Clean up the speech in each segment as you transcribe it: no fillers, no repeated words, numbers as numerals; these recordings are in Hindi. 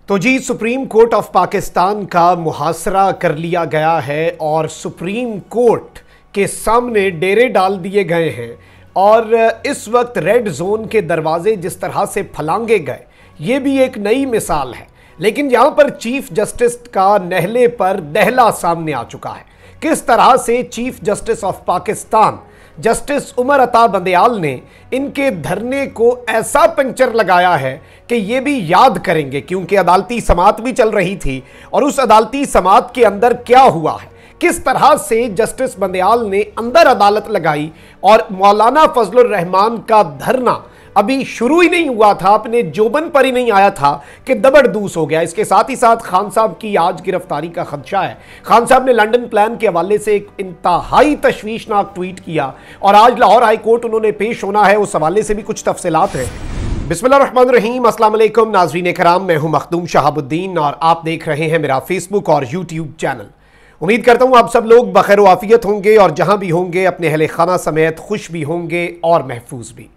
तो जी सुप्रीम कोर्ट ऑफ पाकिस्तान का मुहासरा कर लिया गया है और सुप्रीम कोर्ट के सामने डेरे डाल दिए गए हैं और इस वक्त रेड जोन के दरवाजे जिस तरह से फलांगे गए ये भी एक नई मिसाल है। लेकिन यहाँ पर चीफ जस्टिस का नहले पर दहला सामने आ चुका है। किस तरह से chief justice of Pakistan justice Umar Ata Bandial ने इनके धरने को ऐसा पंचर लगाया है कि ये भी याद करेंगे, क्योंकि अदालती समाअत भी चल रही थी और उस अदालती समाअत के अंदर क्या हुआ है, किस तरह से जस्टिस बंदयाल ने अंदर अदालत लगाई और मौलाना फजलुर रहमान का धरना अभी शुरू ही नहीं हुआ था, अपने जोबन पर ही नहीं आया था कि दबड़दूस हो गया। इसके साथ ही साथ खान साहब की आज गिरफ्तारी का खदशा है। खान साहब ने लंदन प्लान के हवाले से एक इंतहाई तशवीशनाक ट्वीट किया और आज लाहौर हाई कोर्ट उन्होंने पेश होना है, उस हवाले से भी कुछ तफसीलात हैं। बिस्मिल्लाहिर्रहमानिर्रहीम, अस्सलाम वालेकुम नाज़रीन कराम, मैं हूं मखदूम शहाबुद्दीन और आप देख रहे हैं मेरा फेसबुक और यूट्यूब चैनल। उम्मीद करता हूं आप सब लोग बखैर व आफियत होंगे और जहां भी होंगे अपने अहले खाना समेत खुश भी होंगे और महफूज भी।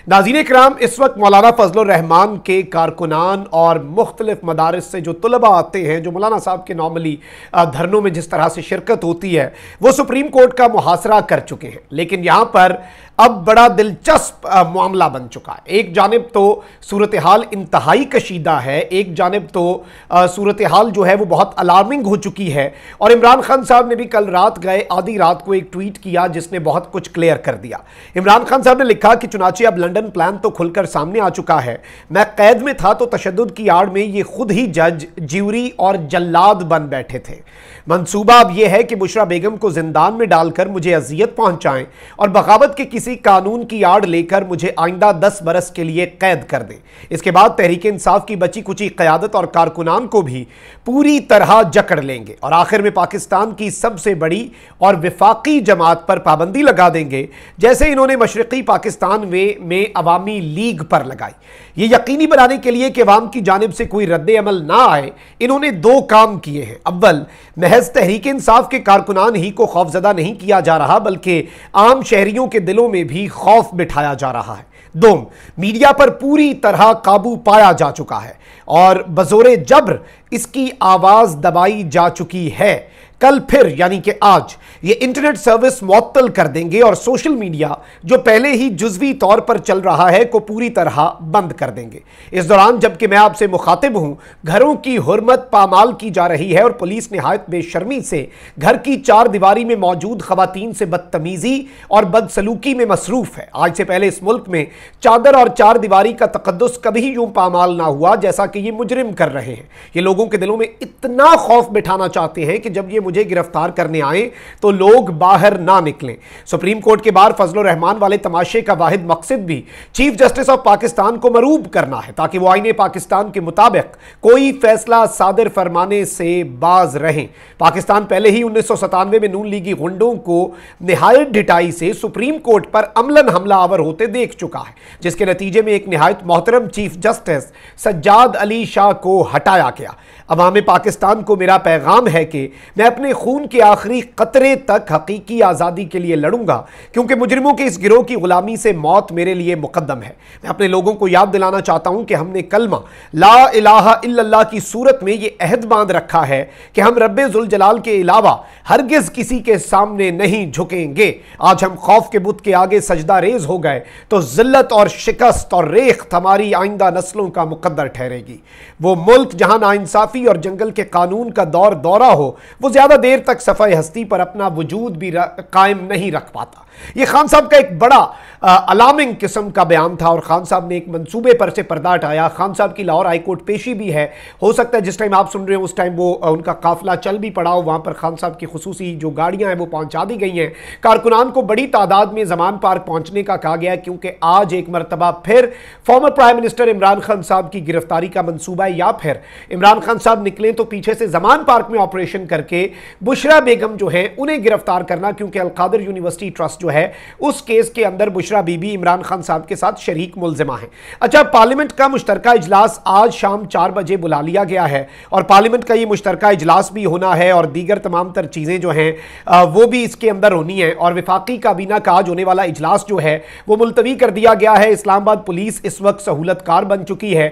नाज़रीन कराम, इस वक्त मौलाना फजलुर रहमान के कारकुनान और मुख्तलिफ मदारिस से जो तलबा आते हैं, जो मौलाना साहब के नॉर्मली धरनों में जिस तरह से शिरकत होती है, वो सुप्रीम कोर्ट का मुहासरा कर चुके हैं। लेकिन यहाँ पर अब बड़ा दिलचस्प मामला बन चुका है। एक जानिब तो सूरत हाल इंतहाई कशीदा है, एक जानिब तो सूरत हाल जो है वो बहुत अलार्मिंग हो चुकी है और इमरान खान साहब ने भी कल रात गए आधी रात को एक ट्वीट किया जिसने बहुत कुछ क्लियर कर दिया। इमरान खान साहब ने लिखा कि चुनाचे अब लंदन प्लान तो खुलकर सामने आ चुका है, मैं कैद में था तो तशद्दुद की आड़ में ये खुद ही जज, ज्यूरी और जल्लाद बन बैठे थे। मंसूबा अब यह है कि बुशरा बेगम को जिंदान में डालकर मुझे अजियत पहुंचाएं और बगावत के किसी कानून की आड़ लेकर मुझे आइंदा 10 बरस के लिए कैद कर दें। इसके बाद तहरीक इंसाफ की बची कुची क़यादत और कारकुनान को भी पूरी तरह जकड़ लेंगे और आखिर में पाकिस्तान की सबसे बड़ी और विफाकी जमात पर पाबंदी लगा देंगे, जैसे इन्होंने मशरक़ी पाकिस्तान में अवामी लीग पर लगाई। ये यकीनी बनाने के लिए कि अवाम की जानिब से कोई रद्द अमल ना आए, इन्होंने 2 काम किए हैं। अव्वल, महज तहरीक इंसाफ के कारकुनान ही को खौफजदा नहीं किया जा रहा बल्कि आम शहरियों के दिलों में भी खौफ बिठाया जा रहा है। 2, मीडिया पर पूरी तरह काबू पाया जा चुका है और बजोरे जब्र इसकी आवाज दबाई जा चुकी है। कल फिर यानी कि आज ये इंटरनेट सर्विस मुअत्तल कर देंगे और सोशल मीडिया जो पहले ही जुज़वी तौर पर चल रहा है को पूरी तरह बंद कर देंगे। इस दौरान जबकि मैं आपसे मुखातिब हूं, घरों की हुर्मत पामाल की जा रही है और पुलिस निहायत बेशर्मी से घर की 4 दीवारी में मौजूद खवातीन से बदतमीजी और बदसलूकी में मसरूफ है। आज से पहले इस मुल्क में चादर और 4 दीवारी का तकद्दुस कभी यूं पामाल ना हुआ जैसा कि ये मुजरिम कर रहे हैं। ये लोगों के दिलों में इतना खौफ बिठाना चाहते हैं कि जब ये मुझे गिरफ्तार करने आए तो लोग बाहर ना निकलें। सुप्रीम कोर्ट के बाहर फजलुर रहमान वाले तमाशे का वाहिद मकसद भी चीफ जस्टिस ऑफ पाकिस्तान को मरूब करना है ताकि वो आईने पाकिस्तान के मुताबिक कोई फैसला सादिर फरमाने से बाज रहें। पाकिस्तान पहले ही 1997 में नून लीगी गुंडों को निहायत ढिठाई से सुप्रीम कोर्ट पर अमलन हमला आवर होते देख चुका है, जिसके नतीजे में एक निहायत मोहतरम चीफ जस्टिस सज्जाद अली शाह को हटाया गया। अवाम पाकिस्तान को मेरा पैगाम है कि मैं अपने खून के आखिरी कतरे तक हकीकी आज़ादी के लिए लड़ूंगा, क्योंकि मुजरिमों के इस गिरोह की गुलामी से मौत मेरे लिए मुकद्दम है। मैं अपने लोगों को याद दिलाना चाहता हूं कि हमने कलमा ला इलाहा इल्लल्लाह की सूरत में यह अहद बांध रखा है कि हम रब्बे जुल जलाल के अलावा हरगिज किसी के सामने नहीं झुकेंगे। आज हम खौफ के बुत के आगे सजदा रेज हो गए तो जिल्लत और शिकस्त और रेख्त हमारी आइंदा नस्लों का मुकद्दर ठहरेगी। वो मुल्क जहां नाइंसाफी और जंगल के कानून का दौरा हो, वो ज्यादा देर तक सफ़े हस्ती पर अपना वजूद भी कायम नहीं रख पाता। ये खान साहब का एक बड़ा अलार्मिंग किस्म का बयान था और खान साहब ने एक मंसूबे पर से पर्दा हटाया। खान साहब की लाहौर हाई कोर्ट पेशी भी है, हो सकता है जिस टाइम आप सुन रहे हो उस टाइम वो उनका काफिला चल भी पड़ा हो, वहां पर खान साहब की खुसूसी जो गाड़ियां हैं वो पहुंचा दी गई हैं। कारकुनान को बड़ी तादाद में जमान पार्क पहुंचने का कहा गया है, क्योंकि आज एक मरतबा फिर former prime minister Imran Khan साहब की गिरफ्तारी का मंसूबा है, या फिर इमरान खान साहब निकलें तो पीछे से जमान पार्क में ऑपरेशन करके बुशरा बेगम जो है उन्हें गिरफ्तार करना, क्योंकि अलकादर यूनिवर्सिटी ट्रस्ट जो है उस केस के अंदर बुशरा बीबी इमरान खान साहब के साथ शरीक मुलजिमा है। अच्छा, पार्लियामेंट का मुश्तरका इजलास आज शाम 4 बजे बुला लिया गया है और पार्लियामेंट का ये मुश्तरका इजलास भी होना है और दीगर तमाम तर चीज़ें जो हैं वो भी इसके अंदर होनी है। और वफाकी काबीना का आज होने वाला इजलास जो है वो मुलतवी कर दिया गया है। इस्लामाबाद पुलिस इस वक्त सहूलतकार बन चुकी है।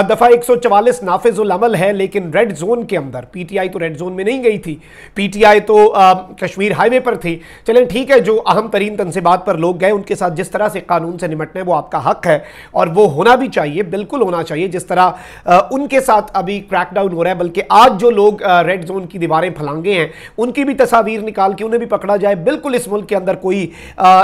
दफा 144 नाफिजुल अमल है, लेकिन रेड जोन के अंदर पीटीआई तो रेड जोन में नहीं गई थी, पीटीआई तो कश्मीर हाईवे पर थी। चलें ठीक है, जो अहम तरीन तंसीबात पर लोग गए उनके साथ जिस तरह से कानून से निपटना है वो आपका हक है और वो होना भी चाहिए, बिल्कुल होना चाहिए। जिस तरह उनके साथ अभी क्रैकडाउन हो रहा है, बल्कि आज जो लोग रेड जोन की दीवारें फलांगे हैं उनकी भी तस्वीर निकाल के उन्हें भी पकड़ा जाए। बिल्कुल इस मुल्क के अंदर कोई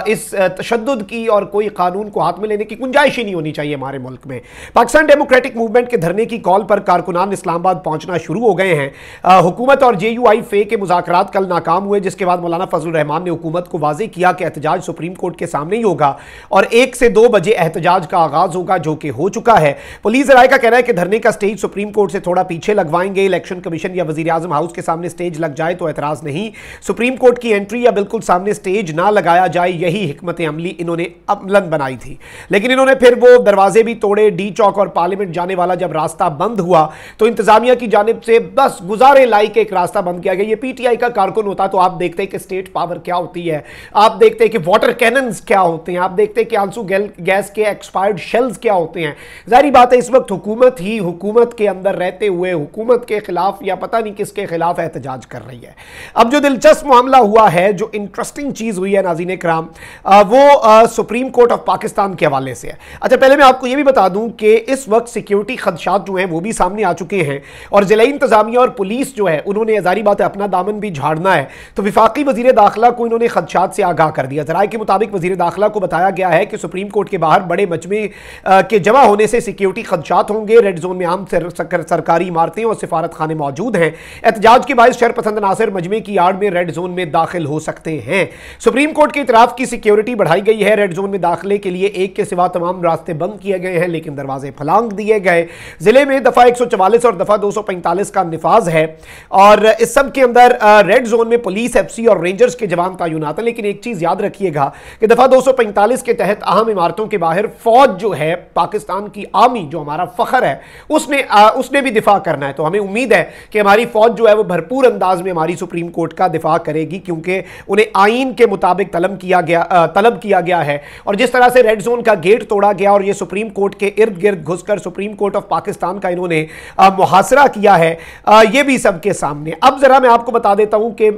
इस तशद्दुद की और कोई कानून को हाथ में लेने की गुंजाइश ही नहीं होनी चाहिए हमारे मुल्क में। पाकिस्तान डेमोक्रेटिक मूवमेंट के धरने की कॉल पर कारकुनान इस्लामाबाद पहुंचना शुरू हो गए हैं। हुकूमत और JUI फे के मुज़ाकरात कल नाकाम हुए, जिसके बाद मौलाना फजल रहमान ने हुकूमत को वाज़ेह किया कि एहतजाज सुप्रीम कोर्ट के सामने ही होगा और 1 से 2 बजे एहतजाज का आगाज होगा, जो कि हो चुका है। पुलिस राय का कहना है कि धरने का स्टेज सुप्रीम कोर्ट से थोड़ा पीछे लगवाएंगे। इलेक्शन कमीशन या वजीर आजम हाउस के सामने स्टेज लग जाए तो एतराज नहीं, सुप्रीम कोर्ट की एंट्री या बिल्कुल सामने स्टेज ना लगाया जाए, यही हिकमत अमली इन्होंने अमलन बनाई थी। लेकिन इन्होंने फिर वो दरवाजे भी तोड़े। डी चौक और पार्लियामेंट जाने वाला जब रास्ता बंद हुआ तो इंतजामिया की जानिब से बस गुजारे लाइक एक रास्ता बंद किया गया। ये पीटीआई का कारकुन होता तो आप देखते हैं कि स्टेट पावर क्या होती है, आप देखते हैं कि वाटर कैनन्स क्या होते हैं, आप देखते हैं कि आंसू गैस के एक्सपायर्ड शेल्स क्या होते हैं। जाहिर बात है इस वक्त हुकूमत ही हुकूमत के अंदर रहते हुए हुकूमत के खिलाफ या पता नहीं किसके खिलाफ एहतजाज कर रही है। अब जो दिलचस्प मामला हुआ है, जो इंटरेस्टिंग चीज हुई है नाज़रीन इकराम, वो सुप्रीम कोर्ट ऑफ पाकिस्तान के हवाले से है। अच्छा, पहले मैं आपको यह भी बता दूं कि इस वक्त सिक्योरिटी खदशात जो हैं वो भी सामने आ चुके हैं और जिला इंतजामिया और पुलिस जो है उन्होंने जारी बात है अपना दामन भी झाड़ना है। तो विफाकी वजीर दाखिला को इन्होंने खदशात से आगाह कर दिया। जराये के मुताबिक वजीर दाखिला को बताया गया है कि सुप्रीम कोर्ट के बाहर बड़े मजमे के जमा होने से सिक्योरिटी खदशात होंगे। रेड जोन में आम सरकारी इमारतें और सिफारत खाने मौजूद हैं। एहतजाज के बायस शरपसंद नासिर मजमे की आड़ में रेड जोन में दाखिल हो सकते हैं। सुप्रीम कोर्ट के इतराफ की सिक्योरिटी बढ़ाई गई है। रेड जोन में दाखिले के लिए एक के सिवा तमाम रास्ते बंद किए गए हैं, लेकिन दरवाजे फलांग दिए गए। जिले में दफा 144 और दफा 245 का निफाज है और इस सब के अंदर रेड जोन में पुलिस, FC और रेंजर्स के जवान तैनात हैं। लेकिन एक चीज याद रखिएगा कि दफा 245 के तहत अहम इमारतों के बाहर फौज जो है, पाकिस्तान की आर्मी जो हमारा फखर है, उसने भी दिफा करना है। तो हमें उम्मीद है कि हमारी फौज जो है वो भरपूर अंदाज में हमारी सुप्रीम कोर्ट का दिफा करेगी, क्योंकि उन्हें आईन के मुताबिक तलब किया गया है। और जिस तरह से रेड जोन का गेट तोड़ा गया और ये सुप्रीम कोर्ट के इर्द गिर्द घुसकर सुप्रीम कोर्ट ऑफ पाकिस्तान का इन्होंने मुहासरा किया है, ये भी सबके सामने। अब जरा मैं आपको बता देता हूं कि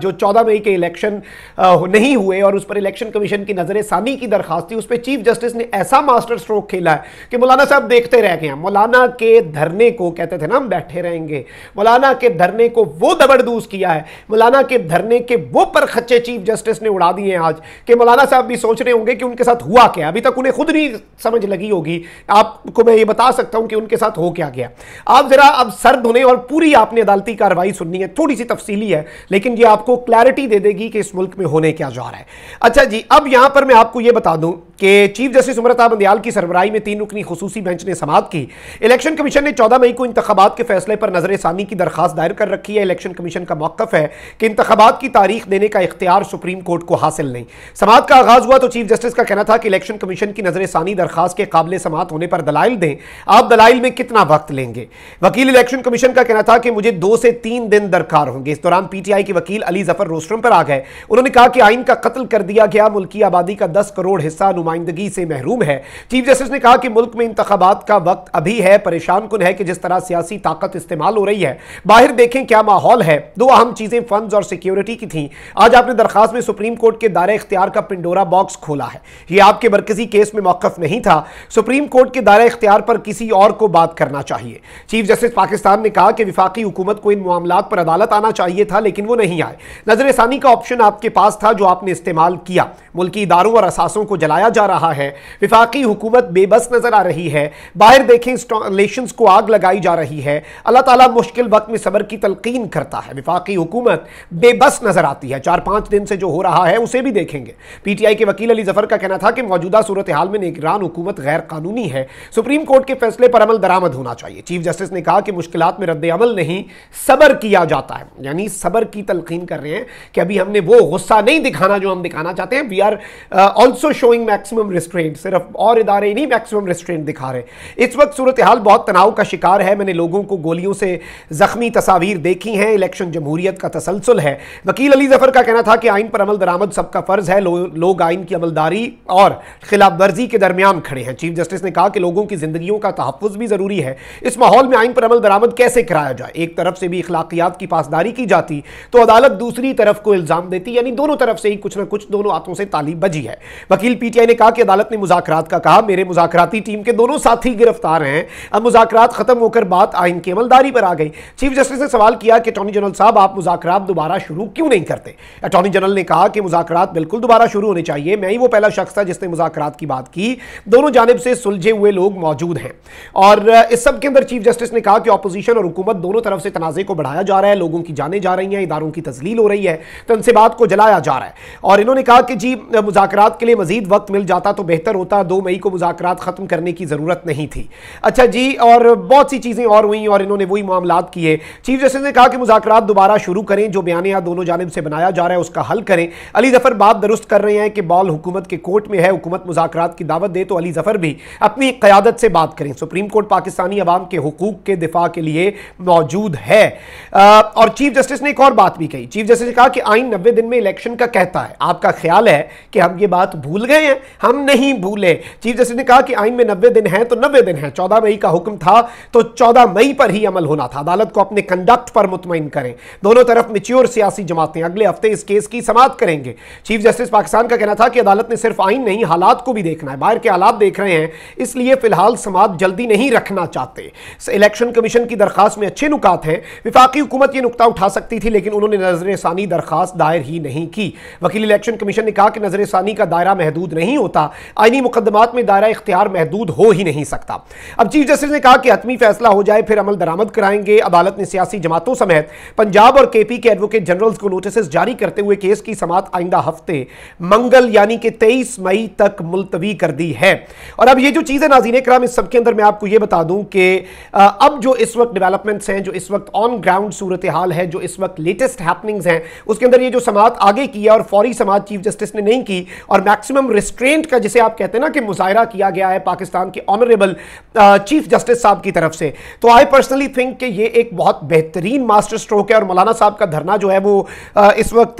जो 14 मई के इलेक्शन नहीं हुए और उस पर इलेक्शन कमीशन की नजर सानी की दरखास्त थी, उस पर चीफ जस्टिस ने ऐसा मास्टर स्ट्रोक खेला है कि मौलाना साहब देखते रह गए। मौलाना के धरने को, कहते थे ना हम बैठे रहेंगे, मौलाना के धरने को वो दबरदूस किया है। मौलाना के धरने के वो परखच्चे चीफ जस्टिस ने उड़ा दिए हैं आज कि मौलाना साहब भी सोच रहे होंगे कि उनके साथ हुआ क्या। अभी तक उन्हें खुद नहीं समझ लगी होगी। आपको मैं ये बता सकता हूं कि उनके साथ हो क्या गया। आप जरा अब सर्द होने और पूरी आपने अदालती कार्रवाई सुननी है, थोड़ी सी तफसीली है लेकिन ये आपको क्लैरिटी दे देगी कि इस मुल्क में होने क्या जा रहा है। अच्छा जी, अब यहां पर मैं आपको यह बता दूं कि चीफ जस्टिस उमरता बंदियाल की सरबराही में 3 रुकनी खुसूसी बेंच ने समाअत की। इलेक्शन कमीशन ने 14 मई को इंतखाबात के फैसले पर नजर सानी की दरखास्त दायर कर रखी है। इलेक्शन कमीशन का मौक़िफ़ है कि इंतखाबात की तारीख देने का इख्तियार सुप्रीम कोर्ट को हासिल नहीं। समाअत का आगाज हुआ तो चीफ जस्टिस का कहना था कि इलेक्शन कमीशन की नजर सानी दरखास्त के काबिल समाअत होने पर दलाइल दें। आप दलाइल में कितना वक्त लेंगे? वकील इलेक्शन कमीशन का कहना था कि मुझे 2 से 3 दिन दरकार होंगे। इस दौरान पीटीआई के वकील अली जफर रोस्टरम पर आ गए। उन्होंने कहा कि आइन का कत्ल कर दिया गया, मुल्की आबादी का 10 करोड़ हिस्सा नुमाइंदगी से महरूम है। चीफ जस्टिस ने कहा कि मुल्क में इंतखाबात का वक्त अभी है। परेशान कुन है कि जिस तरह सियासी ताकत इस्तेमाल हो रही है, बाहर देखें क्या माहौल है। 2 अहम चीजें फंड्स और सिक्योरिटी की थी। आज आपने दरखास्त में सुप्रीम कोर्ट के दायरे इख्तियार का पिंडोरा बॉक्स खोला है। यह आपके मरकजी केस में मौक़िफ़ नहीं था। सुप्रीम कोर्ट के दायरे इख्तियार पर किसी और को बात करना चाहिए। चीफ जस्टिस पाकिस्तान ने कहा कि विफाकी हुकूमत को इन मामलात पर अदालत आना चाहिए था, लेकिन वो नहीं आए। नजर सानी का ऑप्शन आपके पास था जो आपने इस्तेमाल किया। मुल्की इदारों और असासों को जलाया जा रहा है। विफाकी हुकूमत बेबस नजर आ रही है। बाहर देखें इंस्टॉलेशंस को आग लगाई जा रही है। अल्लाह ताला मुश्किल वक्त में सब्र की तलकीन करता है। विफाकी हुकूमत बेबस नजर आती है। 4-5 दिन से जो हो रहा है उसे भी देखेंगे। पीटीआई के वकील अली जफर का कहना था कि मौजूदा सूरत हाल में निगरान हुकूमत गैर कानूनी है। सुप्रीम कोर्ट के फैसले पर अमल दरामद होना चाहिए। चीफ जस्टिस ने कहा कि मुश्किलात में रद्द अमल नहीं, सब्र किया जाता है। यानी सब्र की तलकीन कर रहे हैं कि अभी हमने वो गुस्सा नहीं दिखाना जो हम दिखाना चाहते हैं। We are also showing maximum restraint. सिर्फ और इदारे नहीं मैक्सिमम रिस्ट्रेंट दिखा रहे। इस वक्त सूरत हाल बहुत तनाव का शिकार है। मैंने लोगों को गोलियों से जख्मी तस्वीर देखी हैं। इलेक्शन जमहूरियत का तसलसल है। वकील अली जफर का कहना था कि आइन पर अमल दरामद सबका फर्ज है। लोग आइन की अमलदारी और खिलाफ वर्जी के दरमियान खड़े हैं। चीफ जस्टिस ने कहा कि लोगों की जिंदगियों का तहफ्फुज भी जरूरी है। इस माहौल में आइन पर अमल दरामद कैसे कराया जाए? एक तरफ से भी इखलाकियात की पासदारी की जाती तो अदालत दूसरी तरफ को इल्जाम देती, यानी दोनों तरफ से ही कुछ ना कुछ दोनों हाथों से ताली बजी है। वकील पीटीआई ने कहा कि अदालत ने मुज़ाकरात का कहा। मेरे मुज़ाकराती टीम के दोनों साथी गिरफ्तार हैं। अब मुज़ाकरात खत्म होकर बात आइन की अमलदारी पर आ गई। चीफ जस्टिस ने सवाल किया कि अटॉर्नी जनरल साहब, आप मुज़ाकरात दोबारा शुरू क्यों नहीं करते? अटॉर्नी जनरल ने कहा कि मुज़ाकरात बिल्कुल दोबारा शुरू होने चाहिए। मैं ही वो पहला शख्स था जिसने मुज़ाकरात की बात की। दोनों जानिब से सुलझे हुए लोग मौजूद हैं। और इस सब के अंदर चीफ जस्टिस ने कहा कि ऑपोजिशन और हुकूमत दोनों तरफ से तनाज़े को बढ़ाया जा रहा है। लोगों की जानें जा रही हैं, इदारों की तजलील हो रही है, तनसीबात को जलाया जा रहा है। और इन्होंने कहा कि जी मुज़ाकरात के लिए मजीद वक्त मिल जाता तो बेहतर होता। 2 मई को मुज़ाकरात खत्म करने की जरूरत नहीं थी। अच्छा जी, और बहुत सी चीजें और हुई और इन्होंने वही मामलात किए। चीफ जस्टिस ने कहा कि मुज़ाकरात दोबारा शुरू करें। जो बयानिया दोनों जानिब से बनाया जा रहा है उसका हल करें। अली जफर बात दुरुस्त कर रहे हैं कि बॉल हुकूमत के कोर्ट में है। हुकूमत मुज़ाकरात की दावत दे तो अली जफर भी अपनी क़यादत से बात करें। सुप्रीम कोर्ट पाकिस्तानी अवाम के हुकूक के दिफा के लिए मौजूद है। और चीफ जस्टिस ने एक और बात भी कही। चीफ जस्टिस ने कहा कि आइन 90 दिन में इलेक्शन का कहता है। आपका ख्याल है कि हम ये बात भूल गए हैं? हम नहीं भूले। चीफ जस्टिस ने कहा कि आइन में 90 दिन है तो 90 दिन है। 14 मई का हुक्म था तो 14 मई पर ही अमल होना था। अदालत को अपने कंडक्ट पर मुतमईन करें। दोनों तरफ मैच्योर सियासी जमातें अगले हफ्ते इस केस की समाअत करेंगे। चीफ जस्टिस पाकिस्तान का कहना था कि अदालत ने सिर्फ आइन नहीं हालात को भी देखना है। बाहर के हालात देख रहे हैं, इसलिए फिलहाल समाअत जल्दी नहीं रखना चाहते। इलेक्शन कमीशन की दरखास्त में अच्छे नुकात हैं। विफाकी हुकूमत यह नुकता उठा सकती थी लेकिन उन्होंने नजर-ए-सानी दरखास्त दायर ही नहीं की। वकील इलेक्शन कमीशन ने कहा कि नजर-ए-सानी का दायरा महदूद नहीं होता। आईनी मुकदमात में दायरा इख्तियार महदूद हो ही नहीं सकता। अब चीफ जस्टिस ने कहा कि हतमी फैसला हो जाए फिर अमल दरामद कराएंगे। अदालत ने सियासी जमातों समेत पंजाब और केपी के एडवोकेट जनरल्स को नोटिस जारी करते हुए केस की समाअत आइंदा हफ्ते मंगल यानी कि 23 मई तक मुलतवी कर दी है। और अब ये जो चीजें नाज़रीन किराम, इस सबके अंदर मैं आपको ये बता दूं कि अब जो इस वक्त डेवलपमेंट्स हैं, जो इस वक्त ऑन ग्राउंड सूरत हाल है, जो इस वक्त लेटेस्ट हैपनिंग्स हैं, उसके अंदर ये जो समाअत आगे की है और फौरी समाअत चीफ जस्टिस ने नहीं की और मैक्सिमम रिस्ट्रेंट का जिसे आप कहते हैं ना कि मुजाहिरा किया गया है पाकिस्तान के ऑनरेबल चीफ जस्टिस साहब की तरफ से, तो आई पर्सनली थिंक कि ये एक बहुत बेहतरीन मास्टर स्ट्रोक है। और मौलाना साहब का धरना जो है वो इस वक्त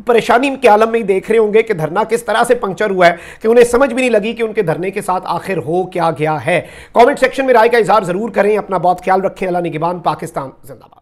परेशानी के आलम में ही देख रहे होंगे कि धरना किस तरह से पंक्चर हुआ है कि उन्हें समझ भी नहीं लगी कि उनके धरने के साथ आखिर हो क्या गया है। कमेंट सेक्शन में राय का इजहार जरूर करें। अपना बहुत ख्याल रखें। अल्लाह निगहबान। पाकिस्तान जिंदाबाद।